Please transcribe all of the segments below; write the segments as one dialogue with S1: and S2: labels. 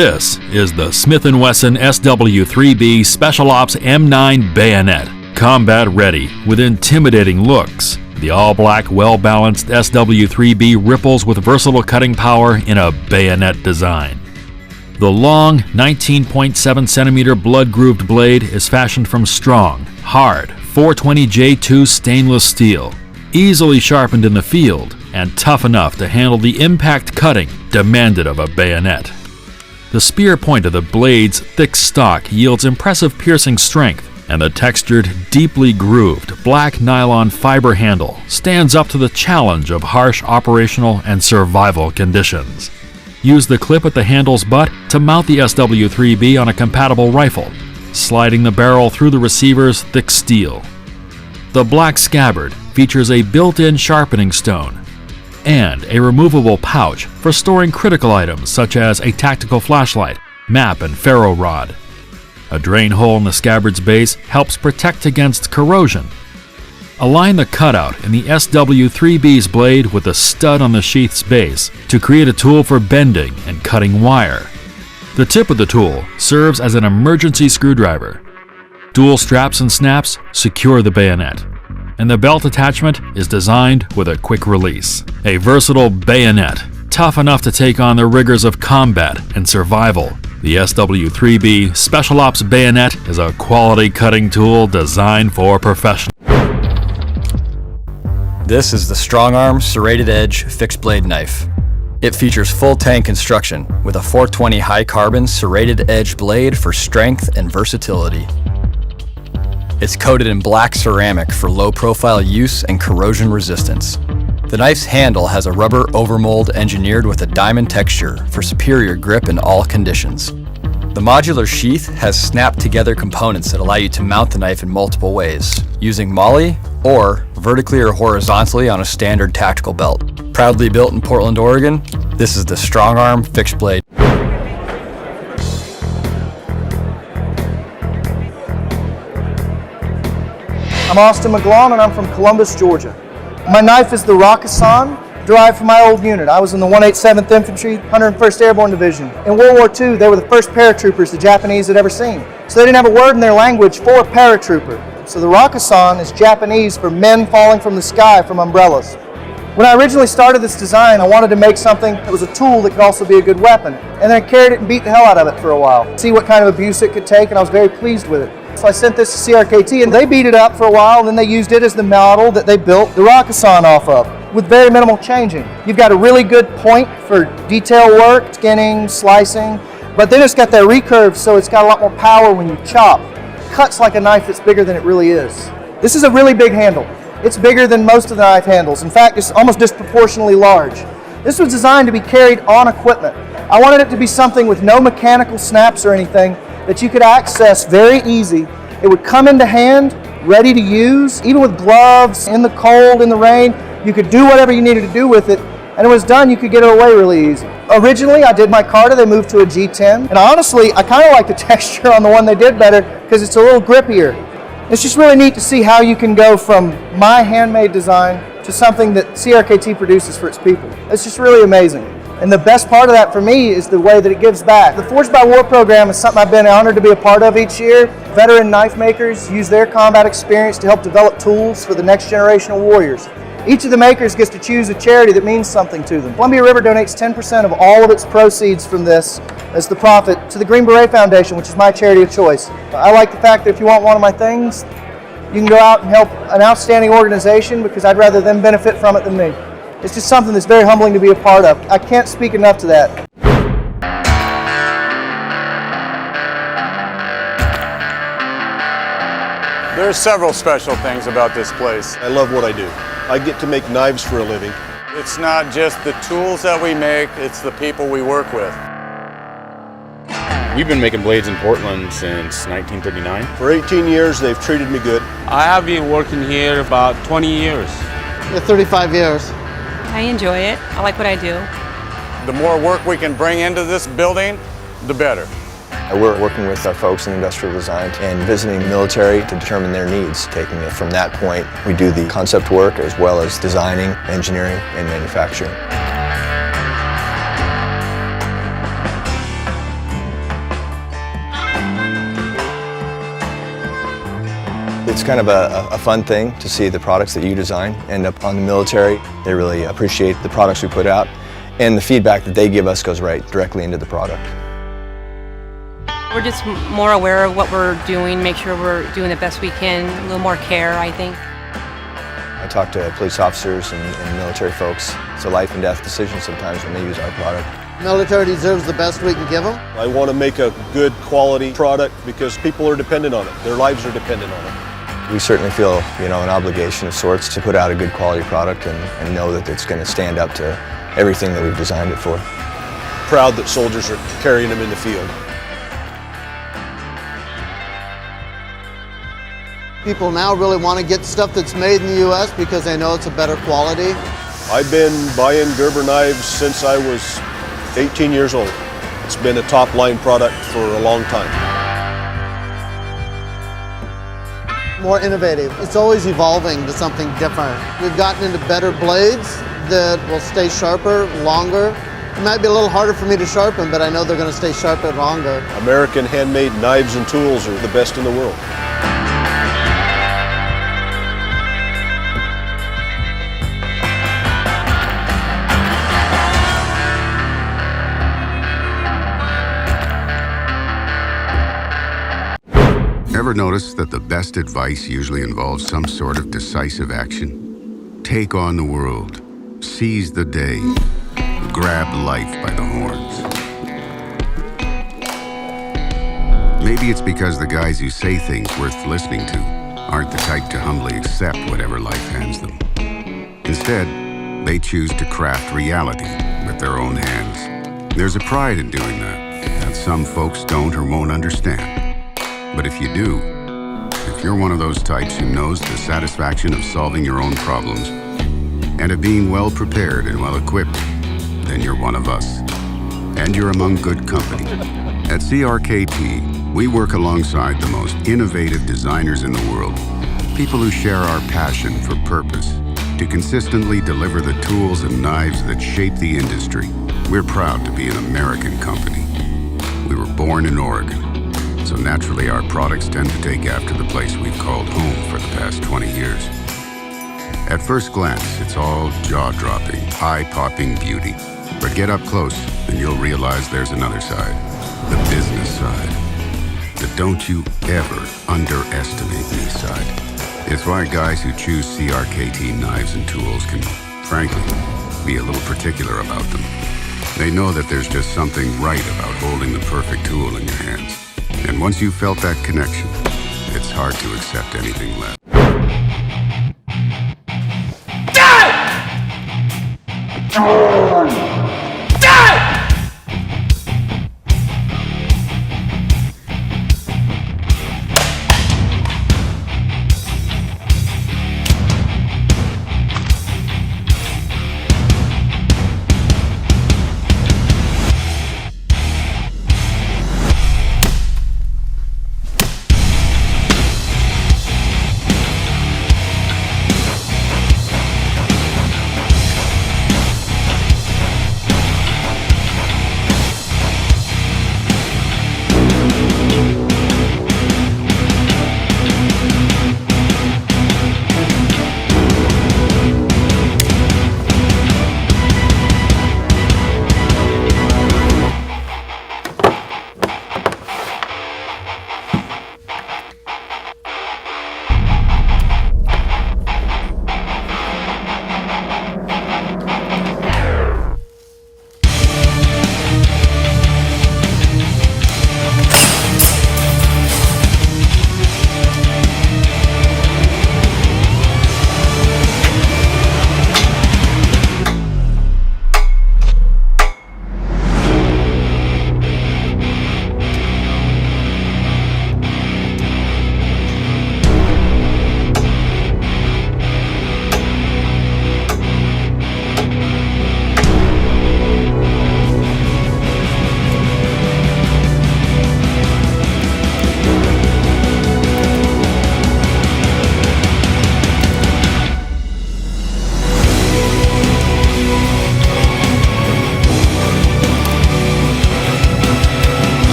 S1: This is the Smith & Wesson SW3B Special Ops M9 bayonet, combat ready with intimidating looks. The all-black, well-balanced SW3B ripples with versatile cutting power in a bayonet design. The long, 19.7 centimeter blood-grooved blade is fashioned from strong, hard 420J2 stainless steel, easily sharpened in the field and tough enough to handle the impact cutting demanded of a bayonet. The spear point of the blade's thick stock yields impressive piercing strength, and the textured, deeply grooved black nylon fiber handle stands up to the challenge of harsh operational and survival conditions. Use the clip at the handle's butt to mount the SW3B on a compatible rifle, sliding the barrel through the receiver's thick steel. The black scabbard features a built-in sharpening stone and a removable pouch for storing critical items such as a tactical flashlight, map, and ferro rod. A drain hole in the scabbard's base helps protect against corrosion. Align the cutout in the SW3B's blade with the stud on the sheath's base to create a tool for bending and cutting wire. The tip of the tool serves as an emergency screwdriver. Dual straps and snaps secure the bayonet, and the belt attachment is designed with a quick release. A versatile bayonet, tough enough to take on the rigors of combat and survival. The SW3B Special Ops bayonet is a quality cutting tool designed for professionals.
S2: This is the StrongArm Serrated Edge Fixed Blade Knife. It features full tang construction with a 420 high carbon serrated edge blade for strength and versatility. It's coated in black ceramic for low profile use and corrosion resistance. The knife's handle has a rubber overmold engineered with a diamond texture for superior grip in all conditions. The modular sheath has snapped together components that allow you to mount the knife in multiple ways, using MOLLE or vertically or horizontally on a standard tactical belt. Proudly built in Portland, Oregon, this is the StrongArm Fixed Blade.
S3: I'm Austin McGlawn and I'm from Columbus, Georgia. My knife is the Rakkassan, derived from my old unit. I was in the 187th Infantry, 101st Airborne Division. In World War II, they were the first paratroopers the Japanese had ever seen. So they didn't have a word in their language for paratrooper. So the Rakkassan is Japanese for men falling from the sky from umbrellas. When I originally started this design, I wanted to make something that was a tool that could also be a good weapon. And then I carried it and beat the hell out of it for a while, see what kind of abuse it could take, and I was very pleased with it. So I sent this to CRKT and they beat it up for a while, and then they used it as the model that they built the Rakkassan off of, with very minimal changing. You've got a really good point for detail work, skinning, slicing, but then it's got that recurve, so it's got a lot more power when you chop. Cuts like a knife that's bigger than it really is. This is a really big handle. It's bigger than most of the knife handles. In fact, it's almost disproportionately large. This was designed to be carried on equipment. I wanted it to be something with no mechanical snaps or anything that you could access very easy. It would come into hand, ready to use, even with gloves, in the cold, in the rain. You could do whatever you needed to do with it, and it was done, you could get it away really easy. Originally, I did my Carta, they moved to a G10, and honestly, I kind of like the texture on the one they did better because it's a little grippier. It's just really neat to see how you can go from my handmade design to something that CRKT produces for its people. It's just really amazing. And the best part of that for me is the way that it gives back. The Forged by War program is something I've been honored to be a part of each year. Veteran knife makers use their combat experience to help develop tools for the next generation of warriors. Each of the makers gets to choose a charity that means something to them. Columbia River donates 10% of all of its proceeds from this as the profit to the Green Beret Foundation, which is my charity of choice. I like the fact that if you want one of my things, you can go out and help an outstanding organization because I'd rather them benefit from it than me. It's just something that's very humbling to be a part of. I can't speak enough to that.
S4: There's several special things about this place.
S5: I love what I do. I get to make knives for a living.
S4: It's not just the tools that we make, it's the people we work with.
S6: We've been making blades in Portland since 1939.
S5: For 18 years, they've treated me good.
S7: I have been working here about 20 years.
S8: 35 years.
S9: I enjoy it. I like what I do.
S4: The more work we can bring into this building, the better.
S10: We're working with our folks in industrial design and visiting the military to determine their needs. Taking it from that point, we do the concept work as well as designing, engineering, and manufacturing. It's kind of a fun thing to see the products that you design end up on the military. They really appreciate the products we put out, and the feedback that they give us goes right directly into the product.
S9: We're just more aware of what we're doing, make sure we're doing the best we can, a little more care, I think.
S10: I talk to police officers and military folks. It's a life and death decision sometimes when they use our product.
S8: Military deserves the best we can give them.
S5: I want to make a good quality product because people are dependent on it. Their lives are dependent on it.
S10: We certainly feel, an obligation of sorts to put out a good quality product and know that it's going to stand up to everything that we've designed it for.
S5: Proud that soldiers are carrying them in the field.
S8: People now really want to get stuff that's made in the U.S. because they know it's a better quality.
S5: I've been buying Gerber knives since I was 18 years old. It's been a top line product for a long time.
S8: More innovative. It's always evolving to something different. We've gotten into better blades that will stay sharper, longer. It might be a little harder for me to sharpen, but I know they're going to stay sharper longer.
S5: American handmade knives and tools are the best in the world.
S11: Ever notice that the best advice usually involves some sort of decisive action? Take on the world, seize the day, grab life by the horns. Maybe it's because the guys who say things worth listening to aren't the type to humbly accept whatever life hands them. Instead, they choose to craft reality with their own hands. There's a pride in doing that some folks don't or won't understand. But if you do, if you're one of those types who knows the satisfaction of solving your own problems and of being well prepared and well equipped, then you're one of us. And you're among good company. At CRKT, we work alongside the most innovative designers in the world, people who share our passion for purpose, to consistently deliver the tools and knives that shape the industry. We're proud to be an American company. We were born in Oregon, so naturally our products tend to take after the place we've called home for the past 20 years. At first glance, it's all jaw-dropping, eye-popping beauty. But get up close and you'll realize there's another side, the business side. The don't you ever underestimate me side. It's why guys who choose CRKT knives and tools can, frankly, be a little particular about them. They know that there's just something right about holding the perfect tool in your hands. And once you've felt that connection, it's hard to accept anything less.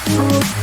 S12: Bye.